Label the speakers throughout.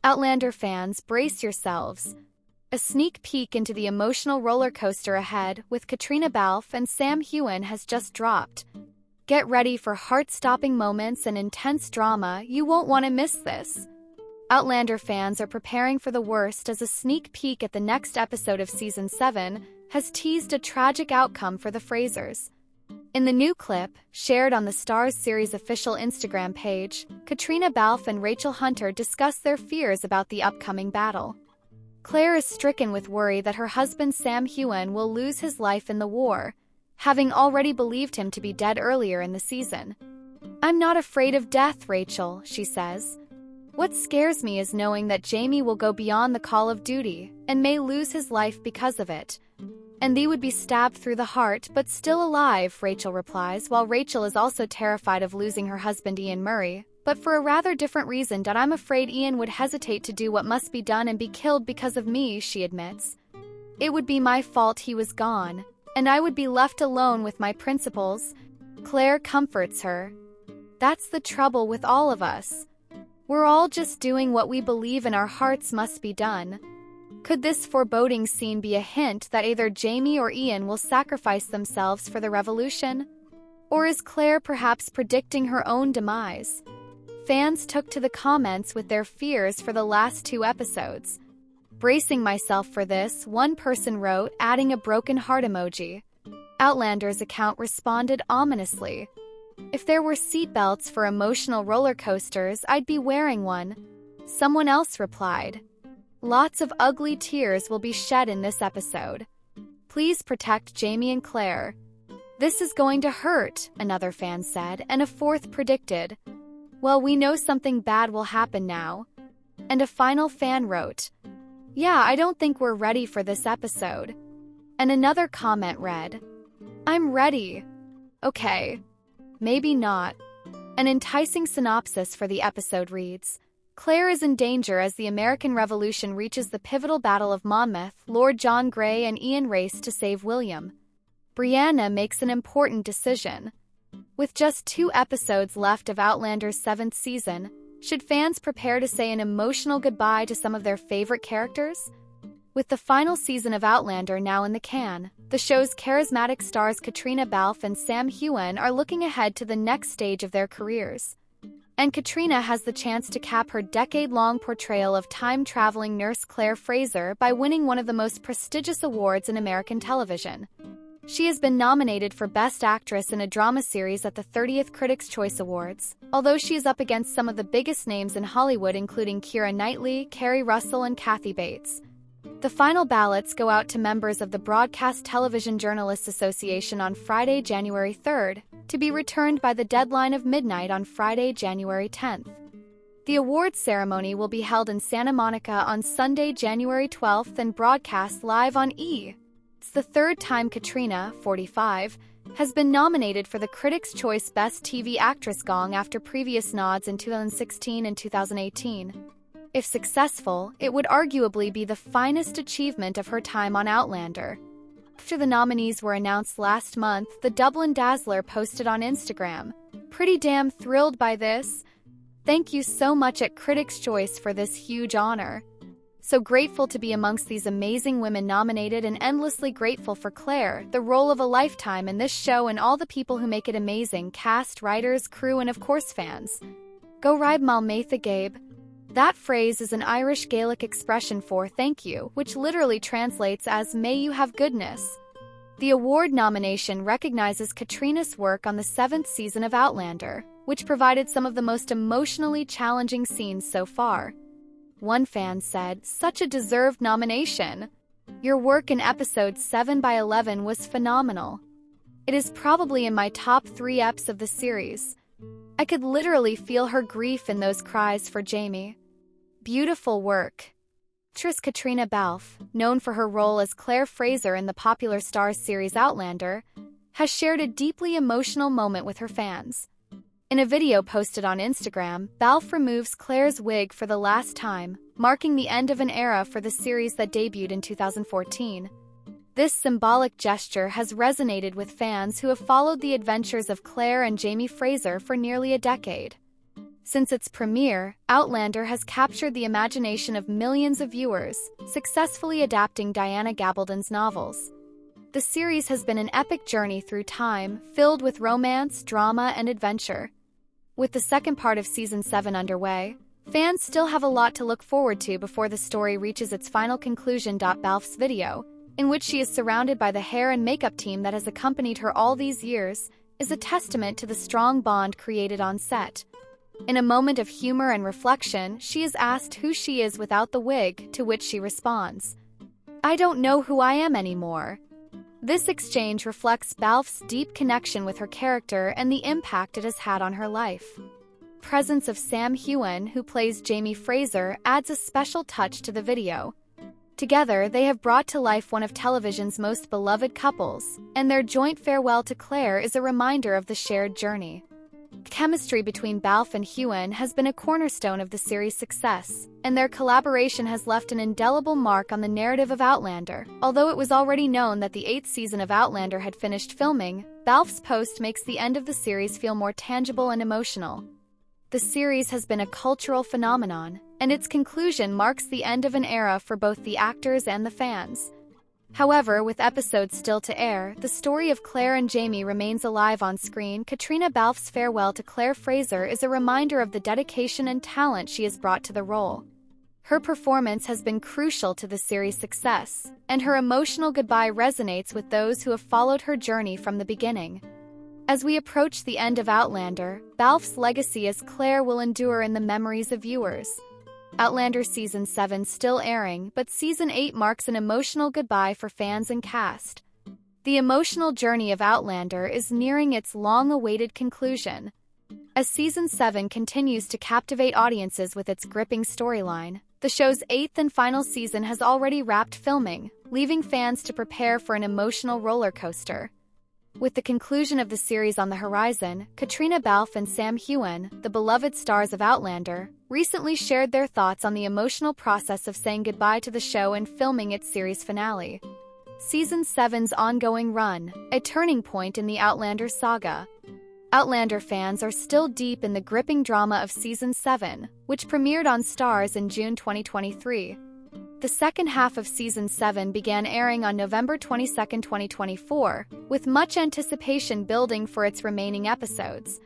Speaker 1: Outlander fans, brace yourselves. A sneak peek into the emotional roller coaster ahead with Katriona Balfe and Heughan has just dropped. Get ready for heart-stopping moments and intense drama. You won't want to miss this. Outlander fans are preparing for the worst as a sneak peek at the next episode of Season 7 has teased a tragic outcome for the Frasers. In the new clip, shared on the Starz series' official Instagram page, Katriona Balfe and Rachel Hunter discuss their fears about the upcoming battle. Claire is stricken with worry that her husband Heughan will lose his life in the war, having already believed him to be dead earlier in the season. "I'm not afraid of death, Rachel," she says. "What scares me is knowing that Jamie will go beyond the call of duty and may lose his life because of it. And thee would be stabbed through the heart but still alive," Rachel replies, while Rachel is also terrified of losing her husband Ian Murray, but for a rather different reason. "I'm afraid Ian would hesitate to do what must be done and be killed because of me," she admits. "It would be my fault he was gone, and I would be left alone with my principles." Claire comforts her. "That's the trouble with all of us. We're all just doing what we believe in our hearts must be done." Could this foreboding scene be a hint that either Jamie or Ian will sacrifice themselves for the revolution? Or is Claire perhaps predicting her own demise? Fans took to the comments with their fears for the last 2 episodes. "Bracing myself for this," one person wrote, adding a broken heart emoji. Outlander's account responded ominously. "If there were seatbelts for emotional roller coasters, I'd be wearing one." Someone else replied, "Lots of ugly tears will be shed in this episode. Please protect Jamie and Claire." "This is going to hurt," another fan said, and a fourth predicted, "Well, we know something bad will happen now." And a final fan wrote, "Yeah, I don't think we're ready for this episode." And another comment read, "I'm ready. Okay. Maybe not." An enticing synopsis for the episode reads, Claire is in danger as the American Revolution reaches the pivotal Battle of Monmouth. Lord John Grey and Ian race to save William. Brianna makes an important decision. With just 2 episodes left of Outlander's 7th season, should fans prepare to say an emotional goodbye to some of their favorite characters? With the final season of Outlander now in the can, the show's charismatic stars Katriona Balfe and Heughan are looking ahead to the next stage of their careers. And Katriona has the chance to cap her decade-long portrayal of time-traveling nurse Claire Fraser by winning one of the most prestigious awards in American television. She has been nominated for Best Actress in a Drama Series at the 30th Critics' Choice Awards, although she is up against some of the biggest names in Hollywood including Keira Knightley, Kerry Russell, and Kathy Bates. The final ballots go out to members of the Broadcast Television Journalists Association on Friday, January 3rd, to be returned by the deadline of midnight on Friday, January 10th. The awards ceremony will be held in Santa Monica on Sunday, January 12th and broadcast live on E! It's the 3rd time Katriona, 45, has been nominated for the Critics' Choice Best TV Actress gong after previous nods in 2016 and 2018. If successful, it would arguably be the finest achievement of her time on Outlander. After the nominees were announced last month, the Dublin Dazzler posted on Instagram, "Pretty damn thrilled by this. Thank you so much at Critics' Choice for this huge honor. So grateful to be amongst these amazing women nominated and endlessly grateful for Claire, the role of a lifetime in this show and all the people who make it amazing, cast, writers, crew and of course fans. Go ride Monmouth, Gabe." That phrase is an Irish Gaelic expression for thank you, which literally translates as may you have goodness. The award nomination recognizes Katriona's work on the 7th season of Outlander, which provided some of the most emotionally challenging scenes so far. One fan said, "Such a deserved nomination. Your work in episode 7/11 was phenomenal. It is probably in my top 3 eps of the series. I could literally feel her grief in those cries for Jamie. Beautiful work." Actress Katriona Balfe, known for her role as Claire Fraser in the popular Starz series Outlander, has shared a deeply emotional moment with her fans. In a video posted on Instagram, Balfe removes Claire's wig for the last time, marking the end of an era for the series that debuted in 2014. This symbolic gesture has resonated with fans who have followed the adventures of Claire and Jamie Fraser for nearly a decade. Since its premiere, Outlander has captured the imagination of millions of viewers, successfully adapting Diana Gabaldon's novels. The series has been an epic journey through time, filled with romance, drama, and adventure. With the second part of Season 7 underway, fans still have a lot to look forward to before the story reaches its final conclusion. Balfe's video, in which she is surrounded by the hair and makeup team that has accompanied her all these years, is a testament to the strong bond created on set. In a moment of humor and reflection, she is asked who she is without the wig, to which she responds, "I don't know who I am anymore." This exchange reflects Balfe's deep connection with her character and the impact it has had on her life. Presence of Sam Heughan, who plays Jamie Fraser, adds a special touch to the video. Together, they have brought to life one of television's most beloved couples, and their joint farewell to Claire is a reminder of the shared journey. Chemistry between Balfe and Heughan has been a cornerstone of the series' success, and their collaboration has left an indelible mark on the narrative of Outlander. Although it was already known that the 8th season of Outlander had finished filming, Balfe's post makes the end of the series feel more tangible and emotional. The series has been a cultural phenomenon, and its conclusion marks the end of an era for both the actors and the fans. However, with episodes still to air, the story of Claire and Jamie remains alive on screen. Katriona Balfe's farewell to Claire Fraser is a reminder of the dedication and talent she has brought to the role. Her performance has been crucial to the series' success, and her emotional goodbye resonates with those who have followed her journey from the beginning. As we approach the end of Outlander, Balfe's legacy as Claire will endure in the memories of viewers. Outlander Season 7 still airing, but Season 8 marks an emotional goodbye for fans and cast. The emotional journey of Outlander is nearing its long-awaited conclusion. As Season 7 continues to captivate audiences with its gripping storyline, the show's 8th and final season has already wrapped filming, leaving fans to prepare for an emotional roller coaster. With the conclusion of the series on the horizon, Katriona Balfe and Sam Heughan, the beloved stars of Outlander, recently shared their thoughts on the emotional process of saying goodbye to the show and filming its series finale. Season 7's ongoing run, a turning point in the Outlander saga. Outlander fans are still deep in the gripping drama of Season 7, which premiered on Starz in June 2023. The second half of Season 7 began airing on November 22, 2024, with much anticipation building for its remaining episodes.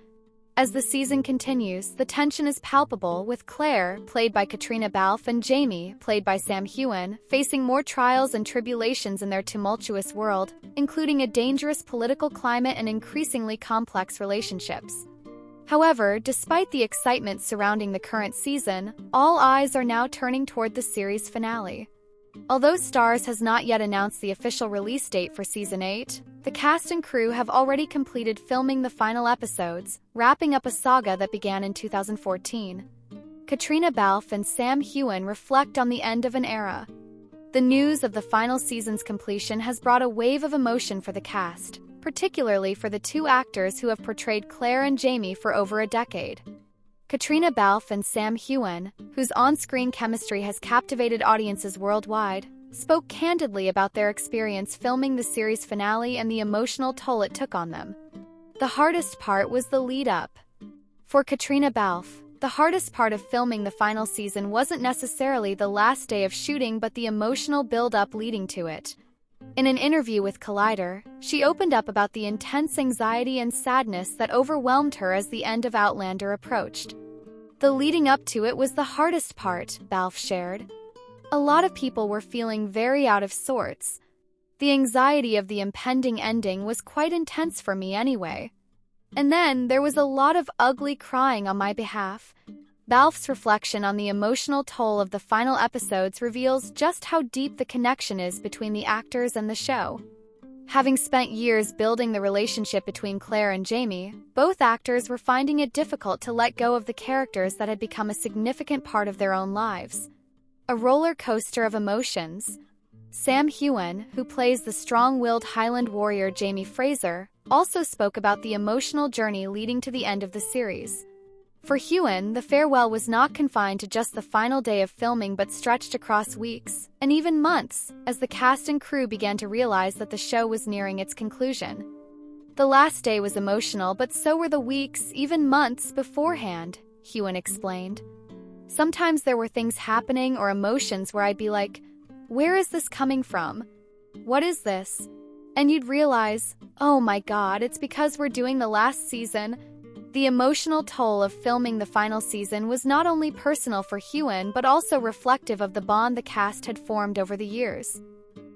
Speaker 1: As the season continues, the tension is palpable, with Claire, played by Katriona Balfe, and Jamie, played by Sam Heughan, facing more trials and tribulations in their tumultuous world, including a dangerous political climate and increasingly complex relationships. However, despite the excitement surrounding the current season, all eyes are now turning toward the series finale. Although Starz has not yet announced the official release date for Season 8, the cast and crew have already completed filming the final episodes, wrapping up a saga that began in 2014. Katriona Balfe and Sam Heughan reflect on the end of an era. The news of the final season's completion has brought a wave of emotion for the cast, particularly for the two actors who have portrayed Claire and Jamie for over a decade. Katriona Balfe and Sam Heughan, whose on-screen chemistry has captivated audiences worldwide, spoke candidly about their experience filming the series finale and the emotional toll it took on them. The hardest part was the lead-up. For Katriona Balfe, the hardest part of filming the final season wasn't necessarily the last day of shooting but the emotional build-up leading to it. In an interview with Collider, she opened up about the intense anxiety and sadness that overwhelmed her as the end of Outlander approached. The leading up to it was the hardest part, Balfe shared. A lot of people were feeling very out of sorts. The anxiety of the impending ending was quite intense for me anyway. And then there was a lot of ugly crying on my behalf. Balfe's reflection on the emotional toll of the final episodes reveals just how deep the connection is between the actors and the show. Having spent years building the relationship between Claire and Jamie, both actors were finding it difficult to let go of the characters that had become a significant part of their own lives. A roller coaster of emotions. Sam Heughan, who plays the strong-willed Highland warrior Jamie Fraser, also spoke about the emotional journey leading to the end of the series. For Heughan, the farewell was not confined to just the final day of filming but stretched across weeks, and even months, as the cast and crew began to realize that the show was nearing its conclusion. The last day was emotional, but so were the weeks, even months, beforehand. Heughan explained. Sometimes there were things happening or emotions where I'd be like, where is this coming from? What is this? And you'd realize, oh my God, it's because we're doing the last season. The emotional toll of filming the final season was not only personal for Heughan but also reflective of the bond the cast had formed over the years.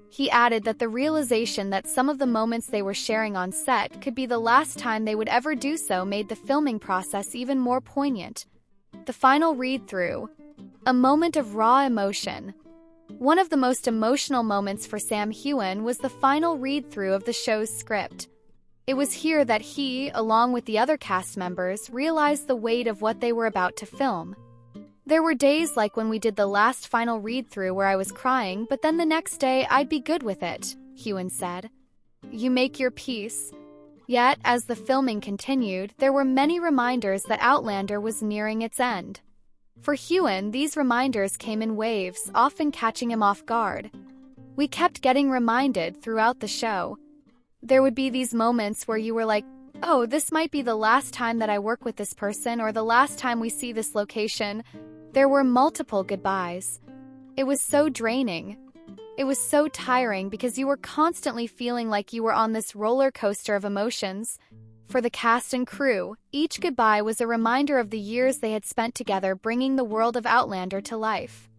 Speaker 1: He added that the realization that some of the moments they were sharing on set could be the last time they would ever do so made the filming process even more poignant. The final read-through, a moment of raw emotion. One of the most emotional moments for Sam Heughan was the final read-through of the show's script. It was here that he, along with the other cast members, realized the weight of what they were about to film. There were days like when we did the last final read-through where I was crying, but then the next day I'd be good with it, Heughan said. You make your peace. Yet, as the filming continued, there were many reminders that Outlander was nearing its end. For Heughan, these reminders came in waves, often catching him off guard. We kept getting reminded throughout the show. There would be these moments where you were like, oh, this might be the last time that I work with this person or the last time we see this location. There were multiple goodbyes. It was so draining. It was so tiring because you were constantly feeling like you were on this roller coaster of emotions. For the cast and crew, each goodbye was a reminder of the years they had spent together bringing the world of Outlander to life.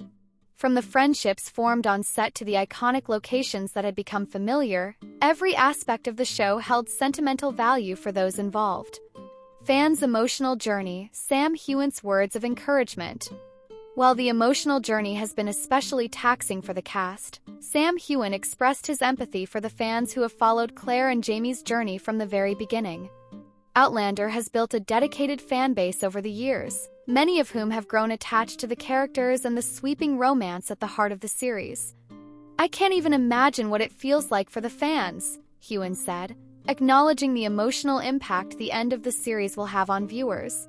Speaker 1: From the friendships formed on set to the iconic locations that had become familiar, every aspect of the show held sentimental value for those involved. Fans' emotional journey, Sam Heughan's words of encouragement. While the emotional journey has been especially taxing for the cast, Sam Heughan expressed his empathy for the fans who have followed Claire and Jamie's journey from the very beginning. Outlander has built a dedicated fan base over the years, many of whom have grown attached to the characters and the sweeping romance at the heart of the series. I can't even imagine what it feels like for the fans, Heughan said, acknowledging the emotional impact the end of the series will have on viewers.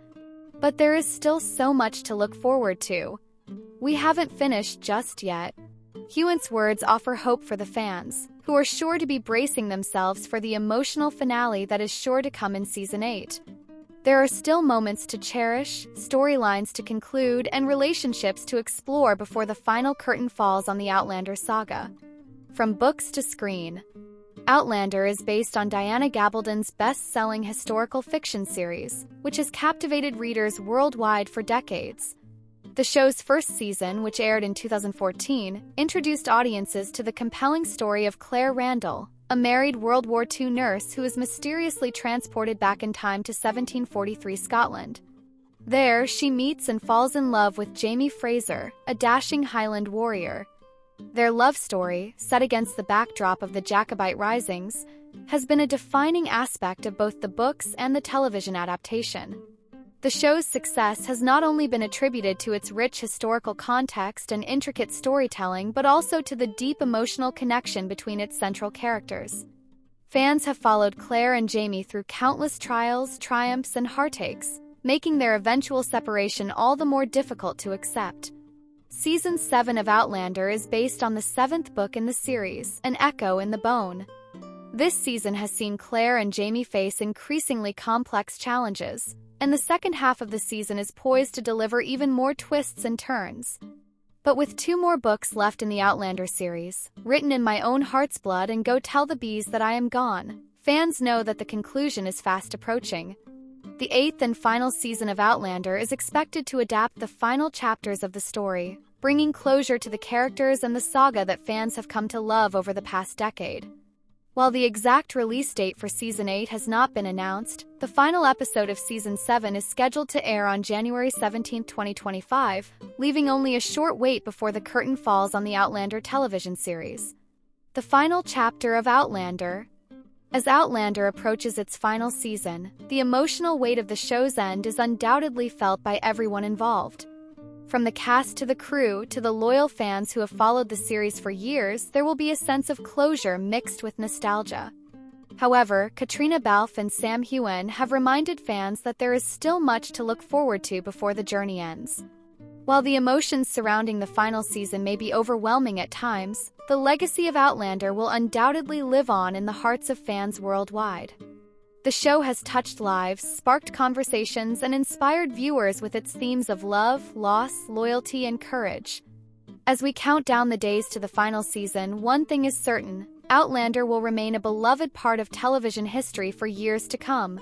Speaker 1: But there is still so much to look forward to. We haven't finished just yet. Heughan's words offer hope for the fans, who are sure to be bracing themselves for the emotional finale that is sure to come in Season 8. There are still moments to cherish, storylines to conclude, and relationships to explore before the final curtain falls on the Outlander saga. From books to screen, Outlander is based on Diana Gabaldon's best-selling historical fiction series, which has captivated readers worldwide for decades. The show's first season, which aired in 2014, introduced audiences to the compelling story of Claire Randall, a married World War II nurse who is mysteriously transported back in time to 1743 Scotland. There, she meets and falls in love with Jamie Fraser, a dashing Highland warrior. Their love story, set against the backdrop of the Jacobite Risings, has been a defining aspect of both the books and the television adaptation. The show's success has not only been attributed to its rich historical context and intricate storytelling, but also to the deep emotional connection between its central characters. Fans have followed Claire and Jamie through countless trials, triumphs, and heartaches, making their eventual separation all the more difficult to accept. Season 7 of Outlander is based on the 7th book in the series, An Echo in the Bone. This season has seen Claire and Jamie face increasingly complex challenges, and the second half of the season is poised to deliver even more twists and turns. But with 2 more books left in the Outlander series, Written in My Own Heart's Blood and Go Tell the Bees That I Am Gone, fans know that the conclusion is fast approaching. The 8th and final season of Outlander is expected to adapt the final chapters of the story, bringing closure to the characters and the saga that fans have come to love over the past decade. While the exact release date for Season 8 has not been announced, the final episode of Season 7 is scheduled to air on January 17, 2025, leaving only a short wait before the curtain falls on the Outlander television series. The final chapter of Outlander. As Outlander approaches its final season, the emotional weight of the show's end is undoubtedly felt by everyone involved. From the cast to the crew to the loyal fans who have followed the series for years, there will be a sense of closure mixed with nostalgia. However, Katriona Balfe and Sam Heughan have reminded fans that there is still much to look forward to before the journey ends. While the emotions surrounding the final season may be overwhelming at times, the legacy of Outlander will undoubtedly live on in the hearts of fans worldwide. The show has touched lives, sparked conversations, and inspired viewers with its themes of love, loss, loyalty, and courage. As we count down the days to the final season, one thing is certain: Outlander will remain a beloved part of television history for years to come.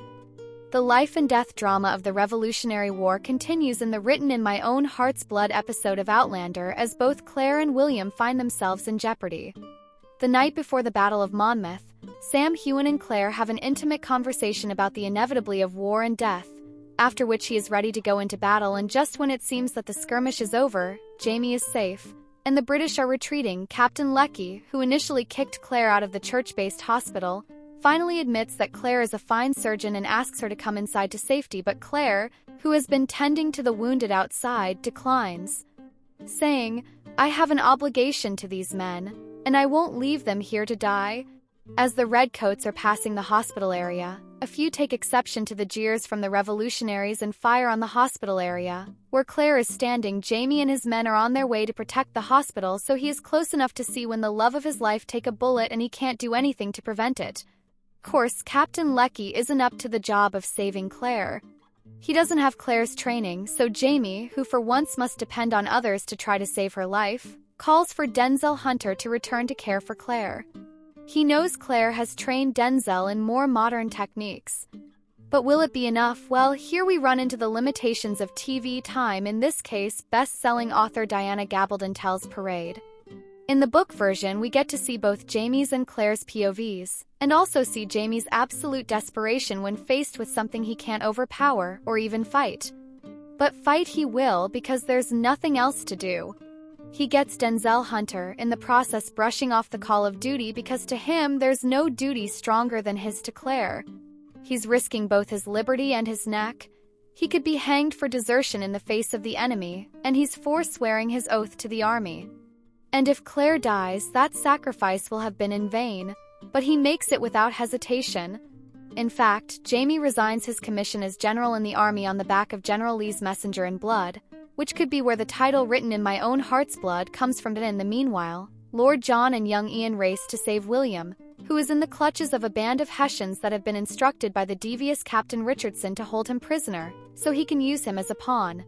Speaker 1: The life and death drama of the Revolutionary War continues in the Written in My Own Heart's Blood episode of Outlander as both Claire and William find themselves in jeopardy. The night before the Battle of Monmouth, Sam, Heughan, and Claire have an intimate conversation about the inevitability of war and death, after which he is ready to go into battle, and just when it seems that the skirmish is over, Jamie is safe, and the British are retreating. Captain Leckie, who initially kicked Claire out of the church-based hospital, finally admits that Claire is a fine surgeon and asks her to come inside to safety, but Claire, who has been tending to the wounded outside, declines, saying, "I have an obligation to these men, and I won't leave them here to die." As the redcoats are passing the hospital area, a few take exception to the jeers from the revolutionaries and fire on the hospital area. Where Claire is standing, Jamie and his men are on their way to protect the hospital, so he is close enough to see when the love of his life take a bullet and he can't do anything to prevent it. Of course, Captain Leckie isn't up to the job of saving Claire. He doesn't have Claire's training, so Jamie, who for once must depend on others to try to save her life, calls for Denzel Hunter to return to care for Claire. He knows Claire has trained Denzel in more modern techniques. But will it be enough? Well, here we run into the limitations of TV time, in this case, best-selling author Diana Gabaldon tells Parade. In the book version, we get to see both Jamie's and Claire's POVs, and also see Jamie's absolute desperation when faced with something he can't overpower or even fight. But fight he will, because there's nothing else to do. He gets Denzel Hunter, in the process brushing off the call of duty because to him there's no duty stronger than his to Claire. He's risking both his liberty and his neck. He could be hanged for desertion in the face of the enemy, and he's forswearing his oath to the army. And if Claire dies, that sacrifice will have been in vain, but he makes it without hesitation. In fact, Jamie resigns his commission as general in the army on the back of General Lee's messenger in blood, which could be where the title Written in My Own Heart's Blood comes from. In the meanwhile, Lord John and young Ian race to save William, who is in the clutches of a band of Hessians that have been instructed by the devious Captain Richardson to hold him prisoner, so he can use him as a pawn.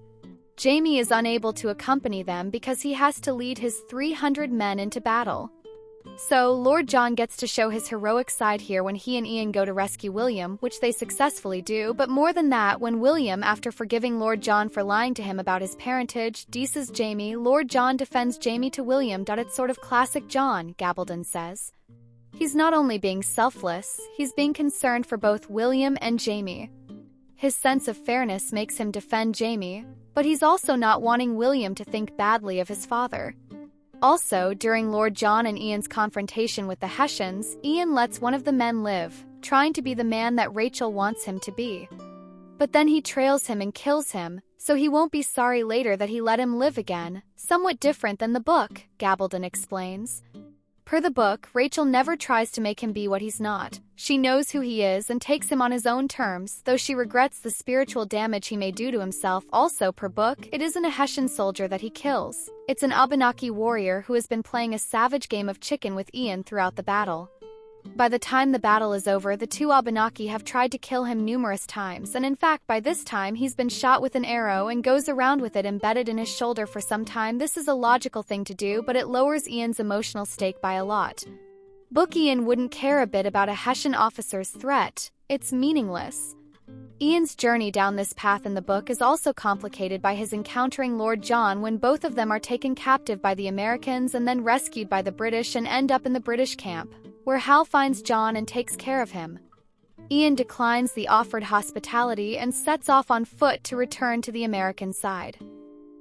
Speaker 1: Jamie is unable to accompany them because he has to lead his 300 men into battle. So, Lord John gets to show his heroic side here when he and Ian go to rescue William, which they successfully do, but more than that, when William, after forgiving Lord John for lying to him about his parentage, deces Jamie, Lord John defends Jamie to William. It's sort of classic John, Gabaldon says. He's not only being selfless, he's being concerned for both William and Jamie. His sense of fairness makes him defend Jamie, but he's also not wanting William to think badly of his father. Also, during Lord John and Ian's confrontation with the Hessians, Ian lets one of the men live, trying to be the man that Rachel wants him to be. But then he trails him and kills him, so he won't be sorry later that he let him live again. Somewhat different than the book, Gabaldon explains. Per the book, Rachel never tries to make him be what he's not. She knows who he is and takes him on his own terms, though she regrets the spiritual damage he may do to himself. Also, per book, it isn't a Hessian soldier that he kills. It's an Abenaki warrior who has been playing a savage game of chicken with Ian throughout the battle. By the time the battle is over, the two Abenaki have tried to kill him numerous times, and in fact by this time he's been shot with an arrow and goes around with it embedded in his shoulder for some time. This is a logical thing to do, but it lowers Ian's emotional stake by a lot. Book Ian wouldn't care a bit about a Hessian officer's threat. It's meaningless. Ian's journey down this path in the book is also complicated by his encountering Lord John when both of them are taken captive by the Americans and then rescued by the British and end up in the British camp, where Hal finds John and takes care of him. Ian declines the offered hospitality and sets off on foot to return to the American side.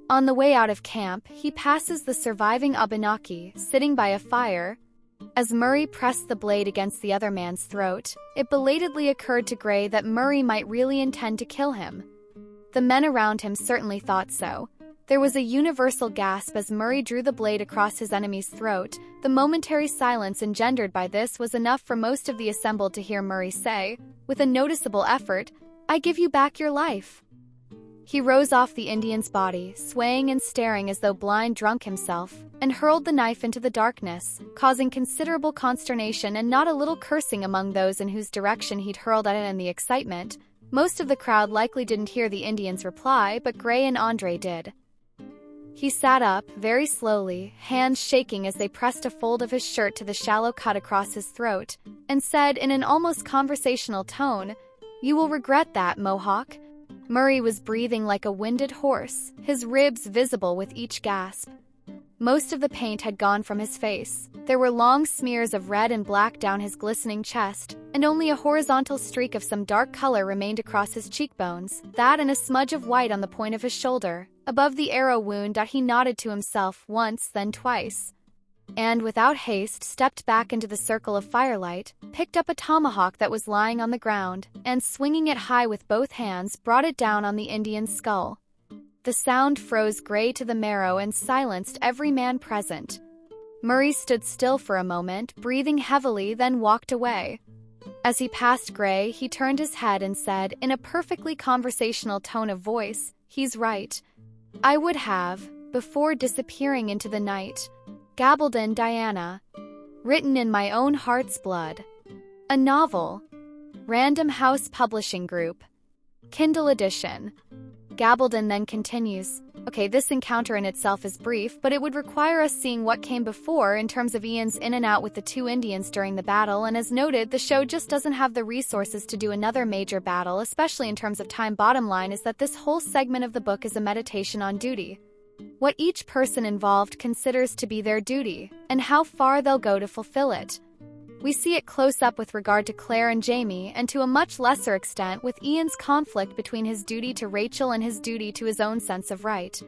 Speaker 1: On the way out of camp, he passes the surviving Abenaki, sitting by a fire. As Murray pressed the blade against the other man's throat, it belatedly occurred to Gray that Murray might really intend to kill him. The men around him certainly thought so. There was a universal gasp as Murray drew the blade across his enemy's throat. The momentary silence engendered by this was enough for most of the assembled to hear Murray say, with a noticeable effort, "I give you back your life." He rose off the Indian's body, swaying and staring as though blind drunk himself, and hurled the knife into the darkness, causing considerable consternation and not a little cursing among those in whose direction he'd hurled at it. In the excitement, most of the crowd likely didn't hear the Indian's reply, but Gray and Andre did. He sat up, very slowly, hands shaking as they pressed a fold of his shirt to the shallow cut across his throat, and said in an almost conversational tone, "You will regret that, Mohawk." Murray was breathing like a winded horse, his ribs visible with each gasp. Most of the paint had gone from his face. There were long smears of red and black down his glistening chest, and only a horizontal streak of some dark color remained across his cheekbones, that and a smudge of white on the point of his shoulder, above the arrow wound. He nodded to himself once, then twice, and without haste stepped back into the circle of firelight, picked up a tomahawk that was lying on the ground, and swinging it high with both hands, brought it down on the Indian's skull. The sound froze Gray to the marrow and silenced every man present. Murray stood still for a moment, breathing heavily, then walked away. As he passed Gray, he turned his head and said, in a perfectly conversational tone of voice, "He's right. I would have," before disappearing into the night. Gabaldon, Diana. Written in my own heart's blood. A novel. Random House Publishing Group. Kindle edition. Gabaldon then continues, "Okay, this encounter in itself is brief, but it would require us seeing what came before in terms of Ian's in and out with the two Indians during the battle, and as noted, the show just doesn't have the resources to do another major battle, especially in terms of time. Bottom line is that this whole segment of the book is a meditation on duty. What each person involved considers to be their duty, and how far they'll go to fulfill it. We see it close up with regard to Claire and Jamie, and to a much lesser extent with Ian's conflict between his duty to Rachel and his duty to his own sense of right.